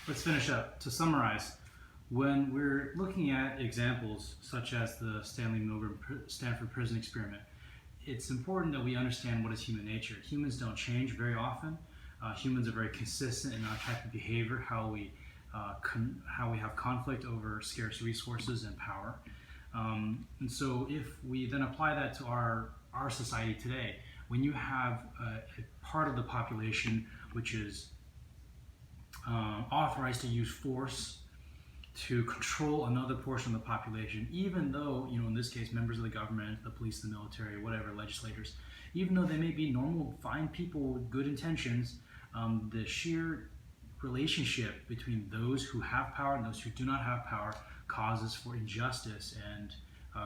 let's finish up. To summarize, when we're looking at examples such as the Stanford prison experiment, it's important that we understand what is human nature. Humans don't change very often. Humans are very consistent in our type of behavior, how we have conflict over scarce resources and power. And so if we then apply that to our society today, when you have a part of the population which is authorized to use force to control another portion of the population, even though, in this case, members of the government, the police, the military, whatever, legislators, even though they may be normal, fine people with good intentions, the sheer relationship between those who have power and those who do not have power causes for injustice and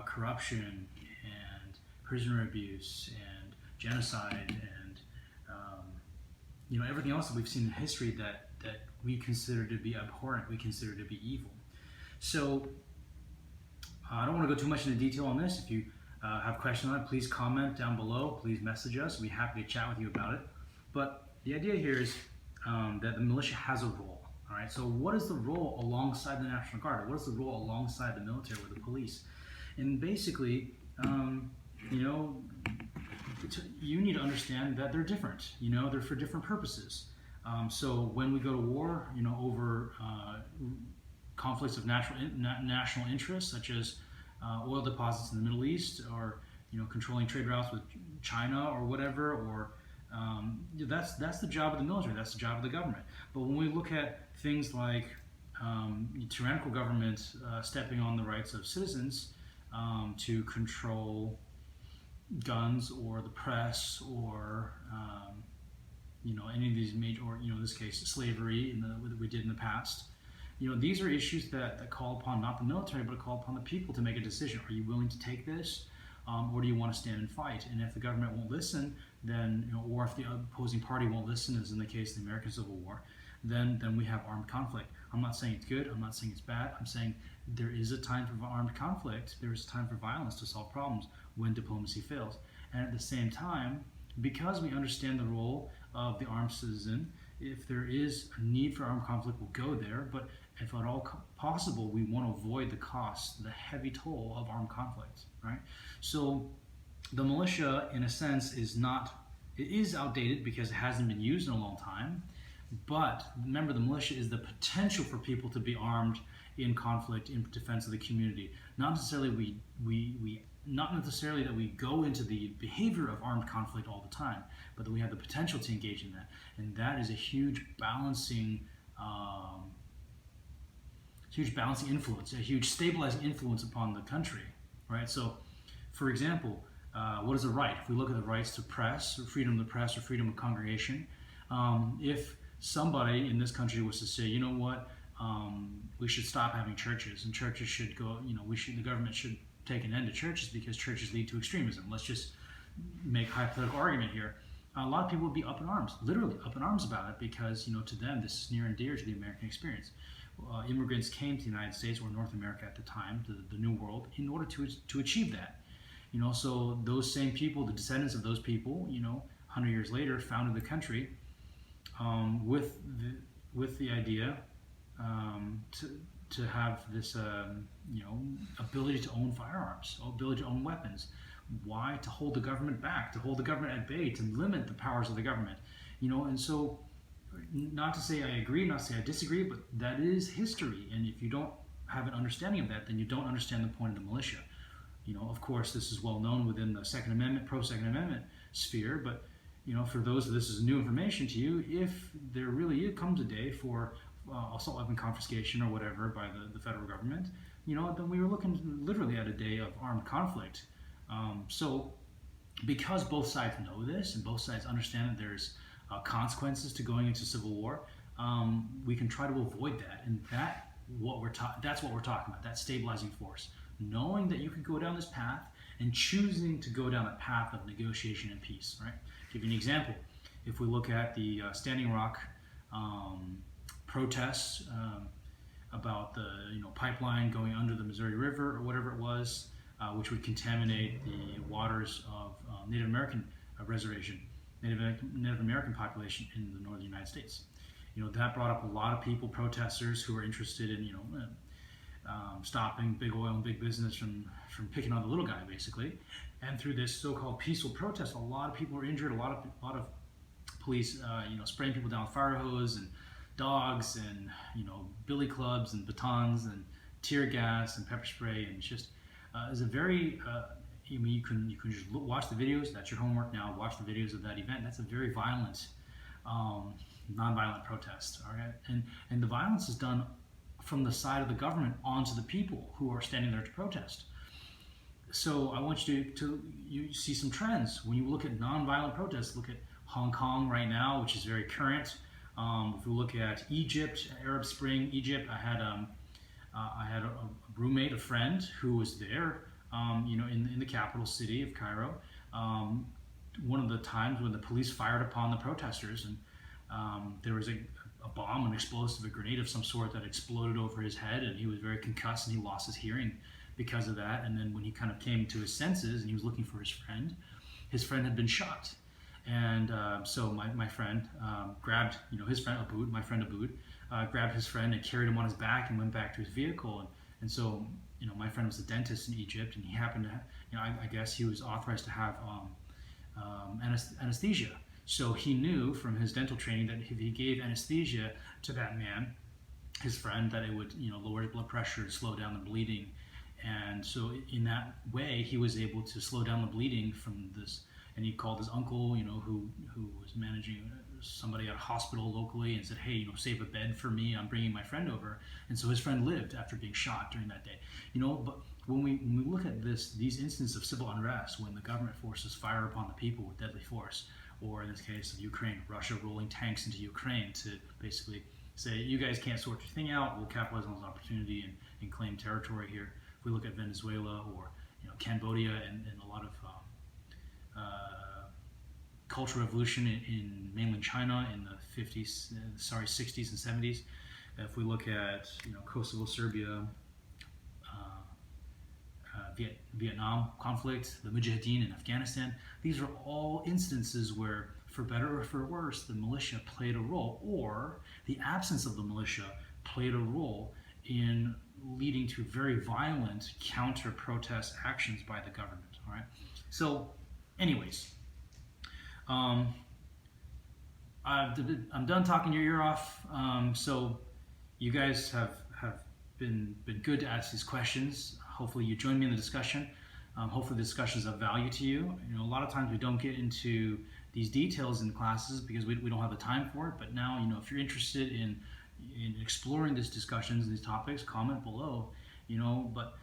corruption and prisoner abuse and genocide and everything else that we've seen in history that we consider to be abhorrent, we consider to be evil. So I don't want to go too much into detail on this. If you have questions on it, please comment down below. Please message us. We'd be happy to chat with you about it. But the idea here is that the militia has a role. All right. So what is the role alongside the National Guard? What is the role alongside the military or the police? And basically, you need to understand that they're different. They're for different purposes. So when we go to war, over conflicts of national interest, such as oil deposits in the Middle East, or controlling trade routes with China or whatever, or that's the job of the military. That's the job of the government. But when we look at things like tyrannical governments stepping on the rights of citizens to control guns or the press or any of these major, or in this case, slavery that we did in the past. These are issues that call upon not the military, but call upon the people to make a decision. Are you willing to take this, or do you want to stand and fight? And if the government won't listen, then or if the opposing party won't listen, as in the case of the American Civil War, then we have armed conflict. I'm not saying it's good. I'm not saying it's bad. I'm saying there is a time for armed conflict. There is a time for violence to solve problems when diplomacy fails. And at the same time, because we understand the role of the armed citizen, if there is a need for armed conflict, we'll go there. But if at all possible, we want to avoid the cost, the heavy toll of armed conflict, right? So the militia, in a sense, it is outdated because it hasn't been used in a long time. But remember, the militia is the potential for people to be armed in conflict in defense of the community. Not necessarily not necessarily that we go into the behavior of armed conflict all the time, but that we have the potential to engage in that. And that is a huge balancing influence, a huge stabilizing influence upon the country, right? So, for example, what is a right? If we look at the rights to press, or freedom of the press, or freedom of congregation, if somebody in this country was to say, we should stop having churches, and churches should go, the government should take an end to churches because churches lead to extremism. Let's just make a hypothetical argument here. A lot of people would be up in arms, literally up in arms about it, because to them this is near and dear to the American experience. Immigrants came to the United States, or North America at the time, to the New World, in order to achieve that. So those same people, the descendants of those people, 100 years later, founded the country with the idea to have this ability to own firearms, ability to own weapons. Why? To hold the government back, to hold the government at bay, to limit the powers of the government. And so, not to say I agree, not to say I disagree, but that is history. And if you don't have an understanding of that, then you don't understand the point of the militia. Of course, this is well known within the Second Amendment, pro-Second Amendment sphere, but for those this is new information to you, if there really comes a day for assault weapon confiscation or whatever by the federal government, then we were looking literally at a day of armed conflict. So because both sides know this and both sides understand that there's consequences to going into civil war, we can try to avoid that. And that's what we're talking about, that stabilizing force. Knowing that you could go down this path and choosing to go down a path of negotiation and peace, right? To give you an example, if we look at the Standing Rock protests about the pipeline going under the Missouri River or whatever it was, which would contaminate the waters of Native American population in the northern United States. that brought up a lot of people, protesters who were interested in, stopping big oil and big business from picking on the little guy, basically. And through this so-called peaceful protest, a lot of people were injured. A lot of police, spraying people down with fire hose and dogs and billy clubs and batons and tear gas and pepper spray, and it's just is a very you can just watch the videos. That's your homework now. Watch the videos of that event. That's a very violent, non-violent protest. All right, and the violence is done from the side of the government onto the people who are standing there to protest. So I want you to see some trends when you look at non-violent protests. Look at Hong Kong right now, which is very current. If we look at Egypt, Arab Spring, Egypt, I had a roommate, a friend who was there, in the capital city of Cairo. One of the times when the police fired upon the protesters, and there was a bomb, an explosive, a grenade of some sort that exploded over his head, and he was very concussed and he lost his hearing because of that. And then when he kind of came to his senses and he was looking for his friend had been shot. And so my friend grabbed, his friend Aboud, my friend Aboud, grabbed his friend and carried him on his back and went back to his vehicle. And so, my friend was a dentist in Egypt, and he happened to, I guess he was authorized to have anesthesia. So he knew from his dental training that if he gave anesthesia to that man, his friend, that it would, lower his blood pressure and slow down the bleeding. And so in that way, he was able to slow down the bleeding from this. And he called his uncle, who was managing somebody at a hospital locally, and said, hey, save a bed for me. I'm bringing my friend over. And so his friend lived after being shot during that day. But when we look at these instances of civil unrest, when the government forces fire upon the people with deadly force, or in this case of Ukraine, Russia rolling tanks into Ukraine to basically say, you guys can't sort your thing out, we'll capitalize on this opportunity and claim territory here. If we look at Venezuela or Cambodia and a lot of cultural revolution in mainland China in the 60s and 70s. If we look at Kosovo, Serbia, Vietnam conflict, the Mujahideen in Afghanistan, these are all instances where, for better or for worse, the militia played a role, or the absence of the militia played a role in leading to very violent counter-protest actions by the government. All right. So, anyways, I'm done talking your ear off. So, you guys have been good to ask these questions. Hopefully, you join me in the discussion. Hopefully, the discussion is of value to you. A lot of times we don't get into these details in classes because we don't have the time for it. But now, if you're interested in exploring these discussions, these topics, comment below. But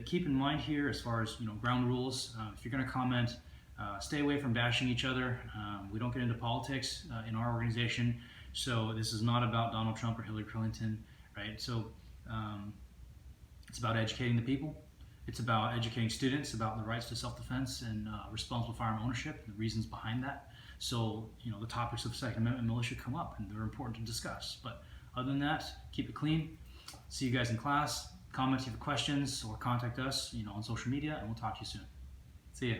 keep in mind here, as far as ground rules, if you're going to comment, stay away from bashing each other. We don't get into politics in our organization, so this is not about Donald Trump or Hillary Clinton, right? So it's about educating the people. It's about educating students about the rights to self-defense and responsible firearm ownership and the reasons behind that. So the topics of Second Amendment militia come up, and they're important to discuss. But other than that, keep it clean. See you guys in class. Comment if you have questions, or contact us, on social media, and we'll talk to you soon. See ya.